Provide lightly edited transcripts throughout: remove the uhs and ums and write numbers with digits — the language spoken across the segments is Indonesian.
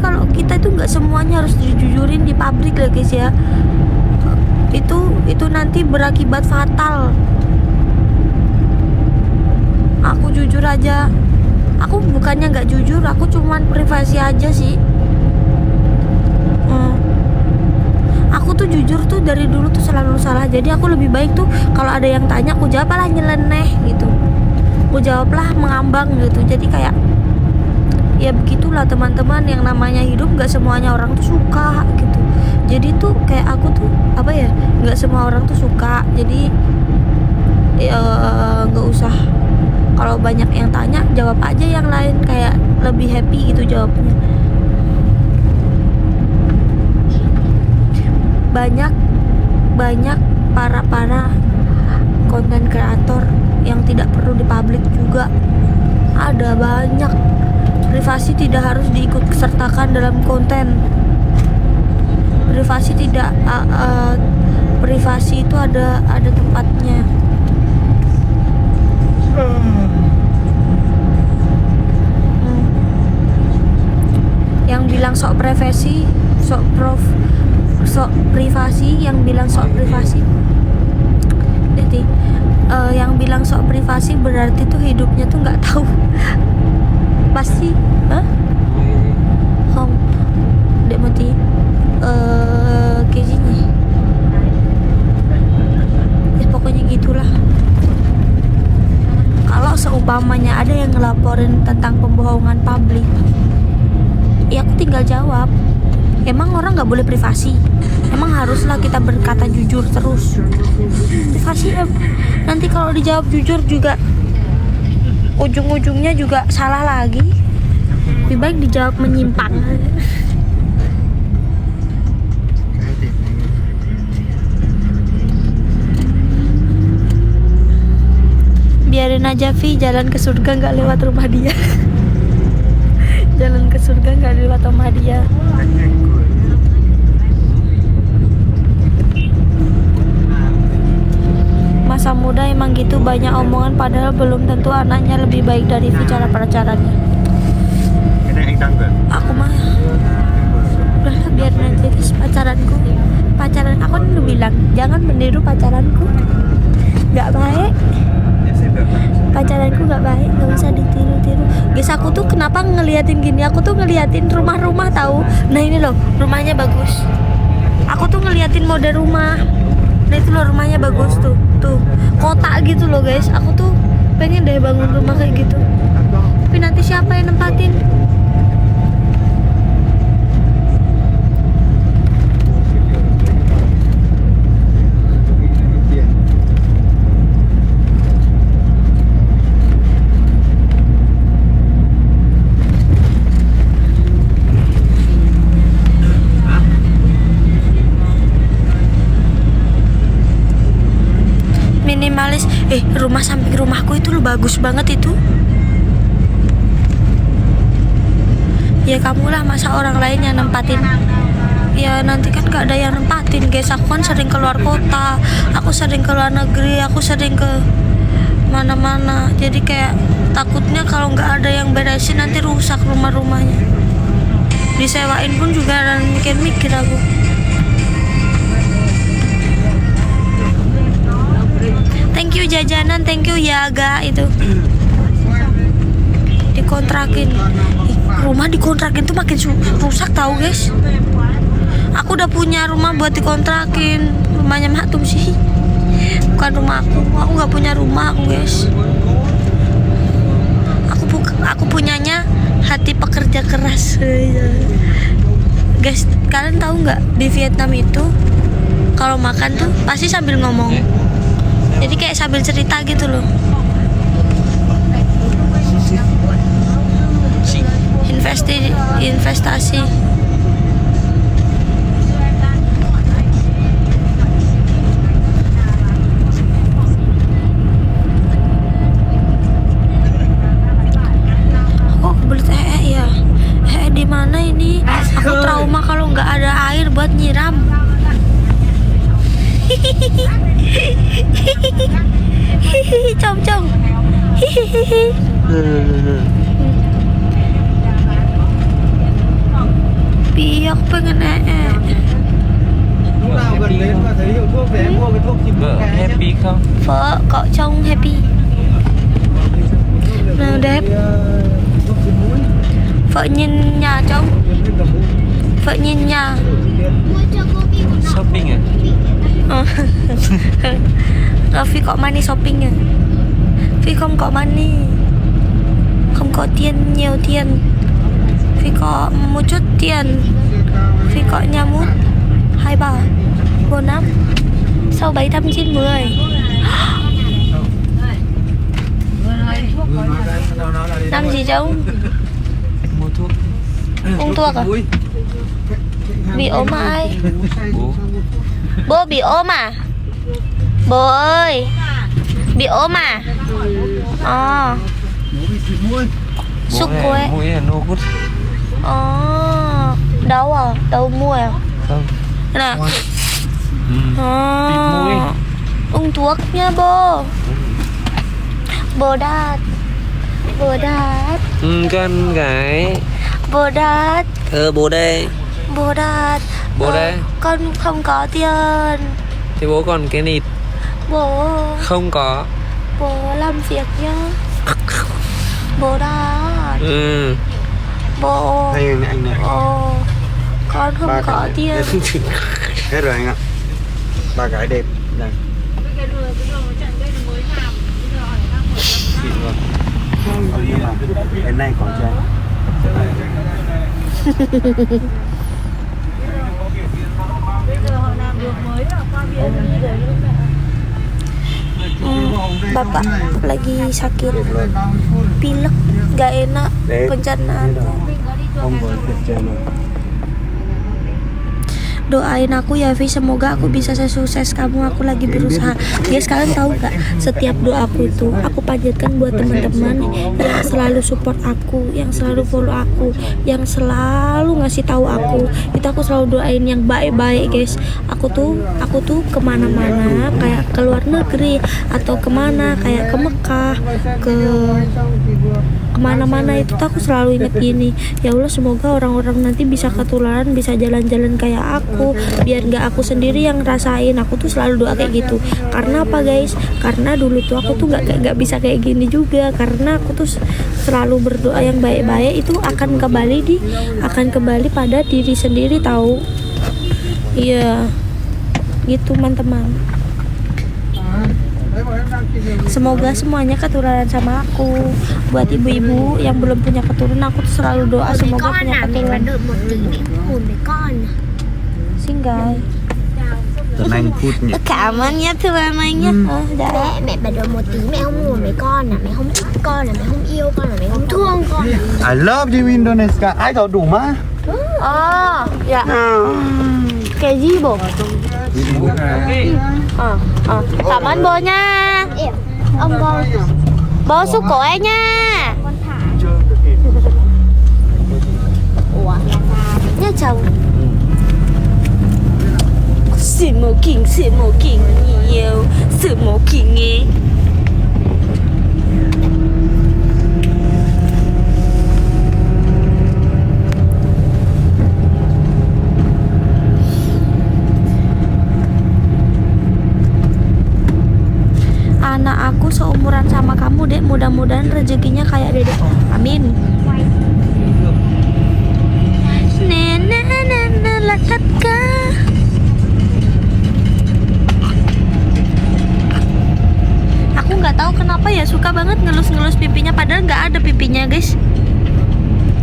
kalau kita itu nggak semuanya harus dijujurin di publik lah guys ya. Itu nanti berakibat fatal. Aku jujur aja, aku bukannya nggak jujur, aku cuman privasi aja sih. Aku tuh jujur tuh dari dulu tuh selalu salah. Jadi aku lebih baik tuh kalau ada yang tanya, aku jawab lah nyeleneh gitu, aku jawablah mengambang gitu. Jadi kayak ya begitulah teman-teman, yang namanya hidup nggak semuanya orang tuh suka gitu. Jadi tuh kayak aku tuh apa ya, nggak semua orang tuh suka. Jadi ya nggak usah, kalau banyak yang tanya jawab aja yang lain, kayak lebih happy gitu jawabnya. Banyak para konten kreator yang tidak perlu dipublik juga ada banyak. Privasi tidak harus diikut sertakan dalam konten. Privasi tidak privasi itu ada tempatnya. Yang bilang sok privasi, sok privasi, yang bilang sok privasi. Jadi yang bilang sok privasi berarti tuh hidupnya tuh nggak tahu. Pasti, Hong, dek mati, kejinya. Ya pokoknya gitulah. Kalau seumpamanya ada yang ngelaporin tentang pembohongan publik, ya aku tinggal jawab. Emang orang nggak boleh privasi? Emang haruslah kita berkata jujur terus? Privasi nanti kalau dijawab jujur juga ujung-ujungnya juga salah lagi. Lebih baik dijawab menyimpang. Biarin aja Vi, jalan ke surga nggak lewat rumah dia. Jalan ke surga nggak lewat rumah dia. Masa muda emang gitu, banyak omongan padahal belum tentu anaknya lebih baik dari cara pacarannya. Aku mah udahlah biarin aja guys, pacaran aku kan udah bilang jangan meniru pacaranku, nggak baik. Pacaranku nggak baik, nggak usah ditiru-tiru guys. Aku tuh kenapa ngeliatin gini, aku tuh ngeliatin rumah-rumah tahu. Nah ini loh rumahnya bagus, aku tuh ngeliatin mode rumah. Nah itu loh rumahnya bagus tuh kotak gitu loh guys. Aku tuh pengen deh bangun rumah kayak gitu, tapi nanti siapa yang nempatin? Minimalis. Rumah samping rumahku itu loh bagus banget itu. Ya kamulah, masa orang lain yang nempatin? Ya nanti kan gak ada yang nempatin guys. Aku kan sering keluar kota, aku sering ke luar negeri, aku sering ke mana-mana. Jadi kayak takutnya kalau nggak ada yang beresin nanti rusak rumah-rumahnya. Disewain pun juga mikir-mikir aku. Thank you jajanan, thank you Yaga itu. Dikontrakin. Rumah dikontrakin tuh makin rusak tahu guys. Aku udah punya rumah buat dikontrakin. Rumahnya Maktum sih, bukan rumah aku. Aku nggak punya rumah aku guys. Aku punyanya hati pekerja keras. Guys, kalian tahu nggak di Vietnam itu kalau makan tuh pasti sambil ngomong. Jadi kayak sambil cerita gitu loh. Investasi. Oh, kebelet ya. Di mana ini? Aku trauma kalau nggak ada air buat nyiram. Cong. pengen Lúc nào gần đến mà thấy hiệu thuốc thì em mua cái thuốc chìm Vợ happy không? Vợ cậu trông happy. Nào đẹp. thuốc chìm mũi. Vợ nhìn nhà trông. Vợ nhìn nhà. Shopping à? Phi có money shopping à? Phi không có money. Không có tiền, nhiều tiền. Phi có một chút tiền. Phi có nhà mút 23 45 sau 790. Làm gì cháu? Mua thuốc. Uống thuốc à? Bị ốm à ai? Bố. Bố bị ốm à? Bố ơi, bị ốm à? Xúc quê. Mũi là nô hút. Đâu à? Đâu mua à? Không. Nè. Bịt mũi. Uống thuốc nha bố. Bố Đạt. Bố Đạt. Con gái. Bố Đạt. Bố đây. Bố Đạt. Bố đây. Con không có tiền. Thì bố còn cái nịt. Bố. Không có. Bố làm việc nhá. Bố Đạt. Bố. Đây anh này. Con không có tiền. Hết rồi anh ạ. Ba gái đẹp này. Xịn luôn. Nhưng mà cái này còn chưa. Bapak lagi sakit pilek, gak enak pencernaan. Không có việc chơi mà. Doain aku ya Vi, semoga aku bisa sesukses kamu. Aku lagi berusaha. Guys, kalian tahu gak, setiap doaku itu aku panjatkan buat teman-teman yang selalu support aku, yang selalu follow aku, yang selalu ngasih tahu aku. Itu aku selalu doain yang baik-baik guys. Aku tuh kemana-mana, kayak ke luar negeri atau kemana, kayak ke Mekah, ke kemana-mana itu tuh aku selalu inget gini, ya Allah semoga orang-orang nanti bisa ketularan, bisa jalan-jalan kayak aku, biar nggak aku sendiri yang rasain. Aku tuh selalu doa kayak gitu. Karena apa guys? Karena dulu tuh aku tuh nggak bisa kayak gini juga, karena aku tuh selalu berdoa yang baik-baik itu akan kembali pada diri sendiri tahu. Iya gitu teman-teman. Semoga semuanya ketularan sama aku. Buat ibu-ibu yang belum punya keturunan, aku tuh selalu doa semoga punya keturunan. Singgah. Tuấn Anh phút nhỉ. Cảm ơn nhé thưa anh nhé. Mẹ bà đợi một tí, mẹ không ngủ mấy con à, mẹ không thích con à, mẹ không yêu con à, mẹ không thương con à. I love you Indonesia. Ai thấu đủ má? Dạ. Cái gì bộ? Cảm ơn bố nha. Ông con Bố xúc cổ em nha. ủa Nha chồng. Smoking nhiều. Smoking ấy. Anak aku seumuran sama kamu dek, mudah-mudahan rezekinya kayak dedek. Amin. Nena lakatka. Aku nggak tahu kenapa ya suka banget ngelus-ngelus pipinya, padahal nggak ada pipinya guys.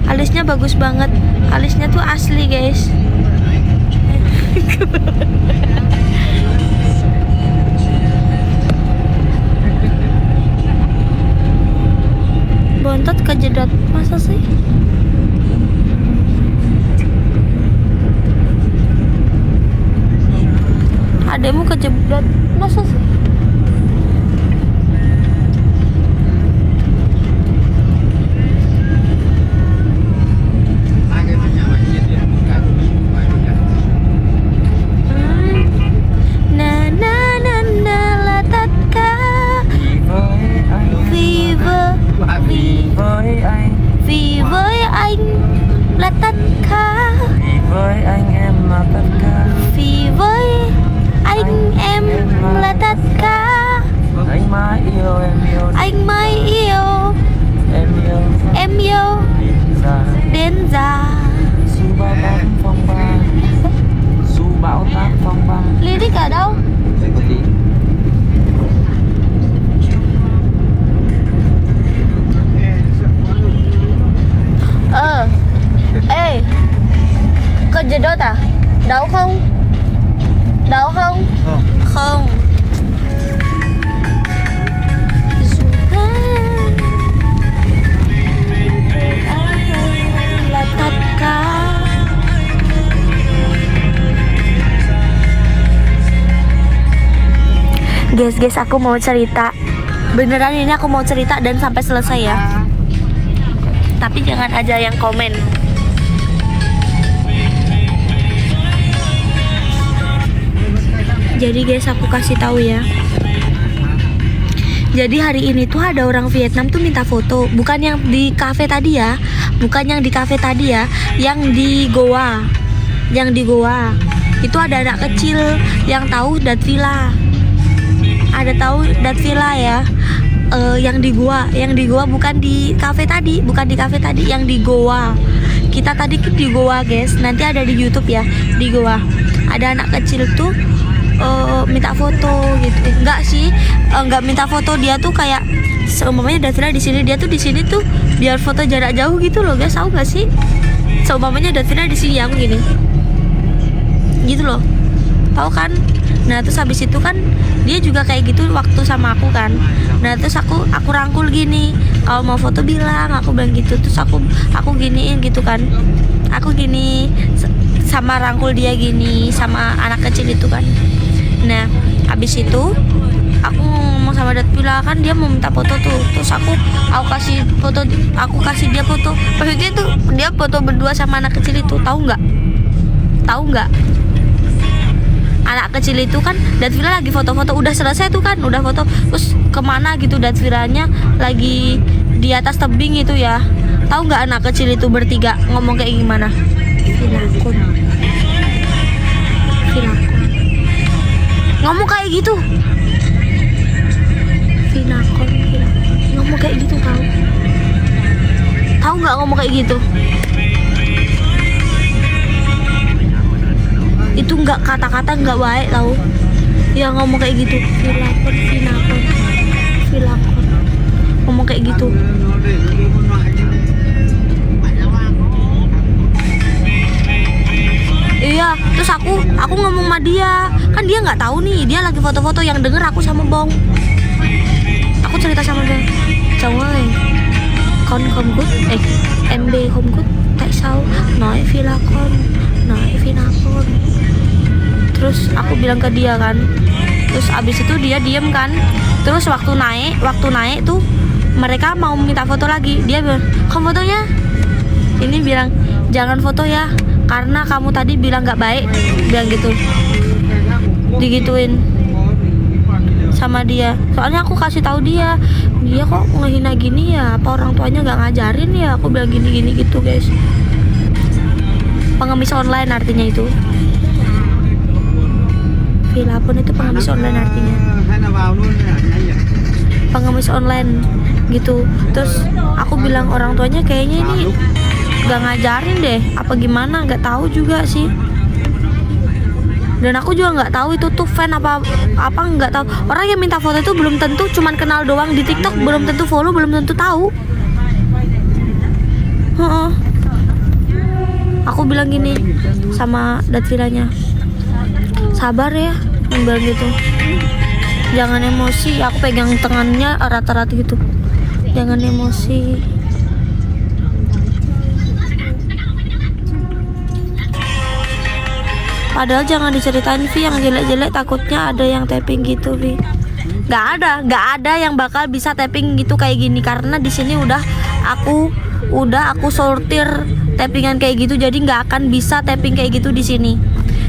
Alisnya bagus banget, alisnya tuh asli guys. Bontot kejedot, masa sih? Ademu kejedot, masa sih? Vì với anh là tất cả. Vì với anh ở đâu? Ê, kejedot à? Đau không? Đau không? Không. Guys, aku mau cerita. Beneran ini aku mau cerita dan sampai selesai ya. Tapi jangan aja yang komen. Jadi guys, aku kasih tahu ya. Jadi hari ini tuh ada orang Vietnam tuh minta foto, bukan yang di cafe tadi ya, bukan yang di cafe tadi ya, yang di Goa, yang di Goa. Itu ada anak kecil yang tahu Dat Villa. Ada tahu Dat Villa ya? Yang di Goa bukan di cafe tadi, bukan di cafe tadi, yang di Goa. Kita tadi di Goa guys, nanti ada di YouTube ya, di Goa. Ada anak kecil tuh minta foto gitu. Enggak sih, enggak minta foto, dia tuh kayak seumpamanya Dat Villa di sini, dia tuh di sini tuh biar foto jarak jauh gitu loh guys, tahu nggak sih? Seumpamanya Dat Villa di sini, aku gini, gitu loh, tahu kan? Nah terus habis itu kan dia juga kayak gitu waktu sama aku kan. Nah terus aku rangkul gini, kalau mau foto bilang, aku bilang gitu. Terus aku giniin gitu kan, aku gini sama rangkul dia gini sama anak kecil itu kan. Nah habis itu aku ngomong sama Dat Villa kan, dia mau minta foto tuh. Terus aku kasih foto, aku kasih dia foto. Maksudnya tuh dia foto berdua sama anak kecil itu, tahu nggak? Anak kecil itu kan Dat Villa lagi foto-foto, udah selesai tuh kan, udah foto. Terus kemana gitu Dat Villanya lagi di atas tebing itu ya. Tahu nggak anak kecil itu bertiga ngomong kayak gimana? Vilakun. Ngomong kayak gitu. Vilakun. Ngomong kayak gitu, tahu nggak ngomong kayak gitu? Itu nggak kata-kata nggak baik tahu, yang ngomong kayak gitu. Vilakon ngomong kayak gitu. Iya, terus aku ngomong sama dia, kan dia nggak tahu nih, dia lagi foto-foto, yang denger aku sama Bong. Aku cerita sama dia, cháu ơi, con không good, MB không good, tại sao nói Vilakon, nói Vilakon. Terus aku bilang ke dia kan, terus abis itu dia diem kan. Terus waktu naik tuh mereka mau minta foto lagi, dia bilang, kamu fotonya ini, bilang jangan foto ya karena kamu tadi bilang nggak baik, bilang gitu, digituin sama dia. Soalnya aku kasih tahu dia kok ngehina gini ya, apa orang tuanya nggak ngajarin ya, aku bilang gini gitu guys. Pengemis online artinya itu. Vilapun itu pengemis online artinya. Pengemis online gitu. Terus aku bilang orang tuanya kayaknya ini gak ngajarin deh, apa gimana, nggak tahu juga sih. Dan aku juga nggak tahu itu tuh fan apa nggak tahu. Orang yang minta foto itu belum tentu cuman kenal doang di TikTok, belum tentu follow, belum tentu tahu. Aku bilang gini sama Dat Villanya, sabar ya, bilang gitu, jangan emosi. Aku pegang tangannya erat-erat gitu, jangan emosi. Padahal jangan diceritain Vi yang jelek-jelek, takutnya ada yang tapping gitu Vi. Gak ada yang bakal bisa tapping gitu kayak gini, karena di sini udah aku sortir tappingan kayak gitu, jadi nggak akan bisa tapping kayak gitu di sini.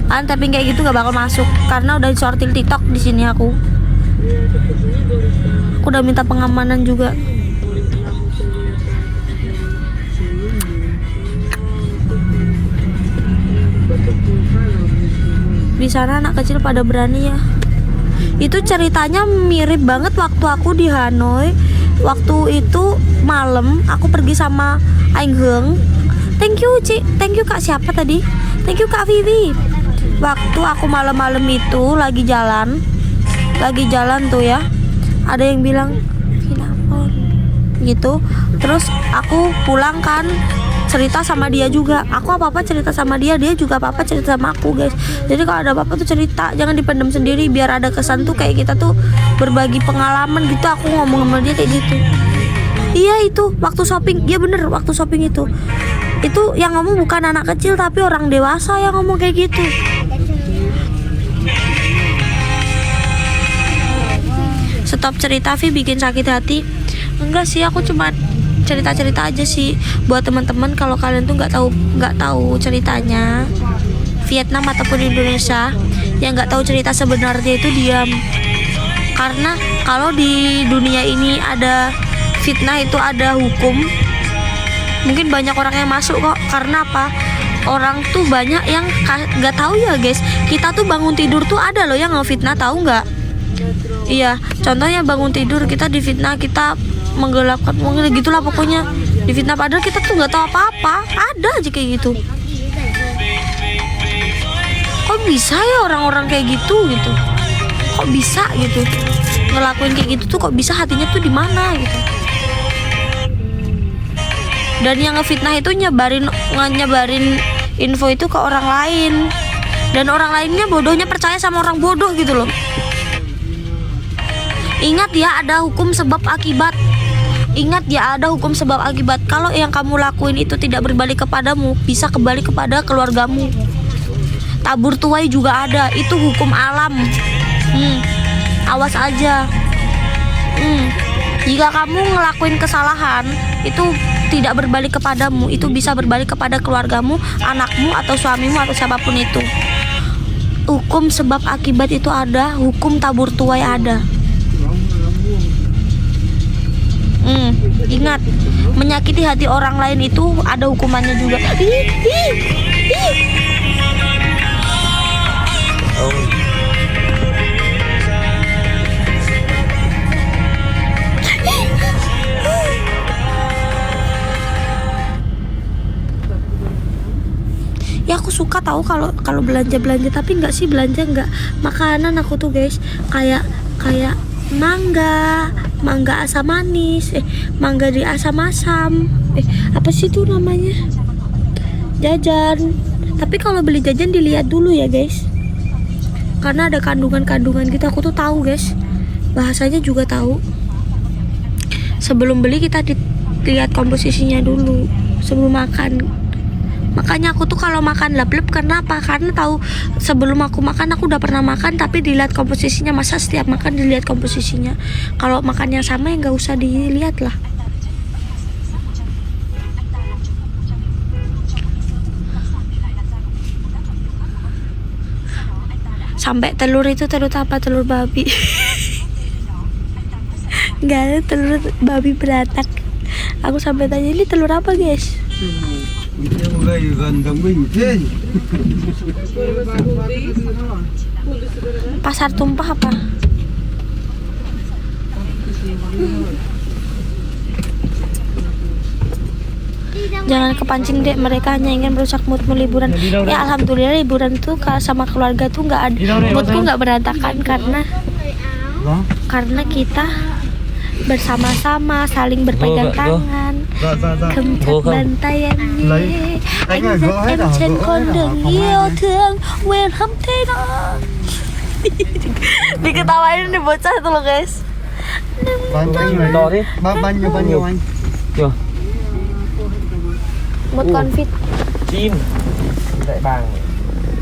Kan tapping kayak gitu nggak bakal masuk karena udah disortir TikTok di sini aku. Aku udah minta pengamanan juga. Di sana anak kecil pada berani ya. Itu ceritanya mirip banget waktu aku di Hanoi. Waktu itu malam aku pergi sama Aing Heung. Thank you Ci, thank you Kak siapa tadi? Thank you Kak Vivi. Waktu aku malam-malam itu lagi jalan tuh ya, ada yang bilang Vinapon gitu. Terus aku pulang kan, cerita sama dia juga. Aku apa-apa cerita sama dia, dia juga apa-apa cerita sama aku guys. Jadi kalau ada apa-apa tuh cerita, jangan dipendam sendiri, biar ada kesan tuh kayak kita tuh berbagi pengalaman gitu. Aku ngomong sama dia kayak gitu. Iya itu waktu shopping, iya bener waktu shopping itu yang ngomong bukan anak kecil tapi orang dewasa yang ngomong kayak gitu. Stop cerita Vi, bikin sakit hati. Enggak sih, aku cuma cerita-cerita aja sih buat teman-teman. Kalau kalian tuh nggak tahu ceritanya Vietnam ataupun Indonesia, yang nggak tahu cerita sebenarnya itu diam. Karena kalau di dunia ini ada fitnah, itu ada hukum. Mungkin banyak orang yang masuk kok. Karena apa? Orang tuh banyak yang nggak tahu ya guys. Kita tuh bangun tidur tuh ada loh yang ngefitnah, tahu nggak? Iya, contohnya bangun tidur kita difitnah, kita menggelapkan, mungkin gitulah pokoknya difitnah, padahal kita tuh nggak tahu apa-apa. Ada aja kayak gitu. Kok bisa ya orang-orang kayak gitu? Kok bisa gitu ngelakuin kayak gitu tuh? Kok bisa, hatinya tuh di mana gitu? Dan yang ngefitnah itu nyebarin info itu ke orang lain, dan orang lainnya bodohnya percaya sama orang bodoh gitu loh. Ingat ya, ada hukum sebab akibat. Ingat ya, ada hukum sebab akibat. Kalau yang kamu lakuin itu tidak berbalik kepadamu, bisa kembali kepada keluargamu. Tabur tuai juga ada, itu hukum alam. Awas aja. Jika kamu ngelakuin kesalahan, itu tidak berbalik kepadamu, itu bisa berbalik kepada keluargamu, anakmu, atau suamimu, atau siapapun itu. Hukum sebab akibat itu ada, hukum tabur tuai ada. Ingat, menyakiti hati orang lain itu ada hukumannya juga. Ya aku suka tahu kalau belanja, tapi nggak sih belanja nggak makanan aku tuh guys, kayak mangga asam manis, mangga di asam-asam, apa sih itu namanya, jajan. Tapi kalau beli jajan dilihat dulu ya guys, karena ada kandungan gitu. Aku tuh tahu guys, bahasanya juga tahu. Sebelum beli kita lihat komposisinya dulu sebelum makan. Makanya aku tuh kalau makan lep-lep, kenapa? Karena tahu sebelum aku makan aku udah pernah makan, tapi dilihat komposisinya. Masa setiap makan dilihat komposisinya? Kalau makan yang sama ya nggak usah dilihat lah. Sampai telur itu telur apa? Telur babi. Nggak ada, telur babi beratak. Aku sampai tanya, ini telur apa guys? Pasar tumpah apa? Jangan kepancing dek, mereka hanya ingin merusak moodmu liburan. Ya alhamdulillah liburan tuh sama keluarga tuh nggak ada, moodku nggak berantakan karena kita bersama-sama saling berpegang tangan, cầm bàn tay em nhé, anh dắt em trên con đường yêu thương, quên không thế đó. Diketawain nih bocah itu loh guys. Bao nhiêu anh? Chưa. Một con vịt. Chim. Đại bàng.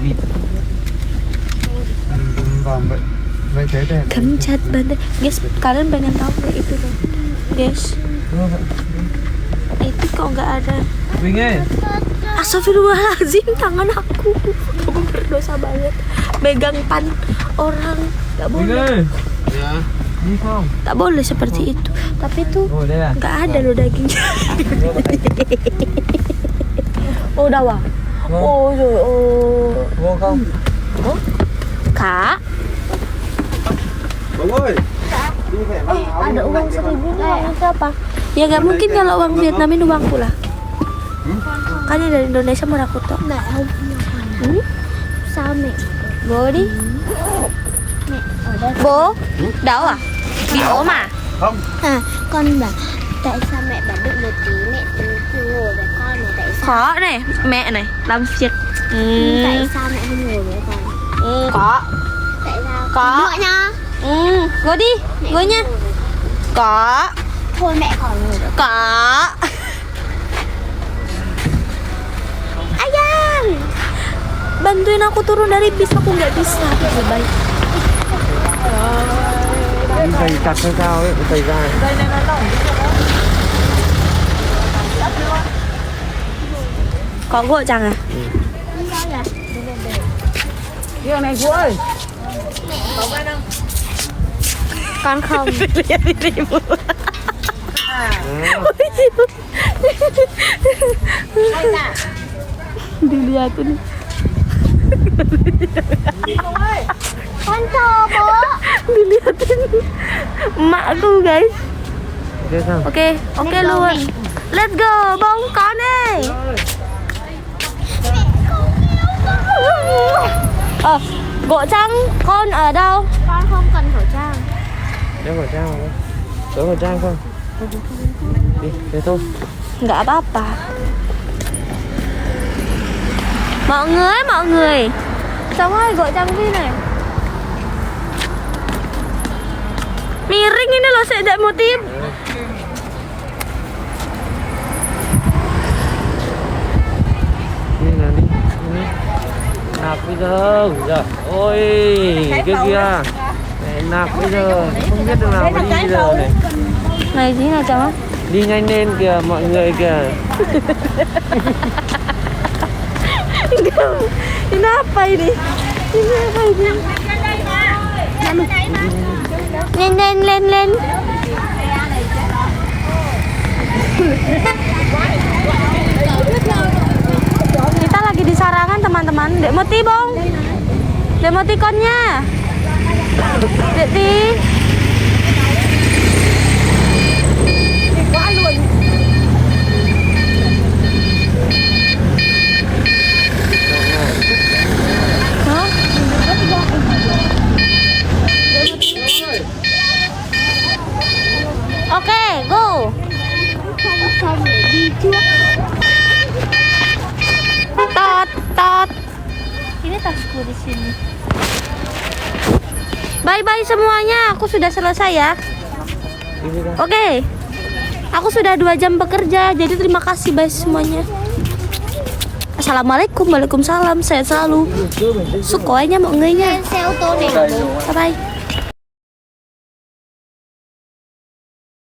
Vịt. Cầm chặt bàn tay. Guys, kalian pengen tahu nggak itu tuh? Guys. Itu kok nggak ada. Wingnya. Astagfirullahaladzim, tangan aku berdosa banget. Megang pan orang nggak boleh. Ya. Tak boleh seperti itu. Tapi itu nggak ada loh dagingnya. Oh udah wah. Oh Vô không? Kak. Bang ơi. Ada uang 1.000 uang siapa? Ya nggak mungkin kalau uang Vietnam ini uangku lah. Kan yang dari Indonesia Merakuto. sao mẹ Bố đi. mẹ ở đây Bố. Đâu à? Bị ốm à? Không. à con bảo tại sao mẹ bảo đợi một tí mẹ ngồi với con này tại sao Khó này, mẹ này, làm việc. tại sao mẹ không ngồi với con Có. tại sao Có. nữa nhá Ngồi đi, mẹ ngồi không nha. ngồi với con. Có. Thôi mẹ khỏi ngồi được Có. Ayang, bantuin aku turun dari bis, aku nggak bisa. Lebih baik. Đi giày chặt hay sao ấy, giày dài. Có gội chẳng à? Kia này chú ơi. Con không. Dilihatin. con chờ bố Dilihatin. Emak aku guys. Thế sao? Ok, ok luôn. Let's go, bông con ơi. Gỗ Trăng, con ở đâu? con không cần khẩu trang Đeo khẩu trang không? Đeo khẩu trang không? Đi, thế thôi. Nggak apa-apa. Mọi người. Cháu ơi, Gỗ Trăng đi này. Miring ini loh, saya tidak mau tim. Đi nào đi. Đi. Nạp bây giờ. Dạ. Ôi, cái kia. Này, nạp bây giờ. Không biết đường nào mà đi bây giờ này. Này gì nào cháu? Đi nhanh lên kìa mọi người kìa. Ini apa ini? Ini apa ini? Lên. Kita lagi di Sarangan teman-teman. Dek Moti bong. Dek Moti konnya. Dek Ti. Hả? Ok, go. xong để đi trước Tot. Ini tasku di sini. Bye-bye semuanya. Aku sudah selesai ya. Oke. Aku sudah 2 jam bekerja. Jadi terima kasih bye semuanya. Assalamualaikum, waalaikumsalam. Sehat selalu. Sukoanya mọi người nha. xe ô tô này Bye bye.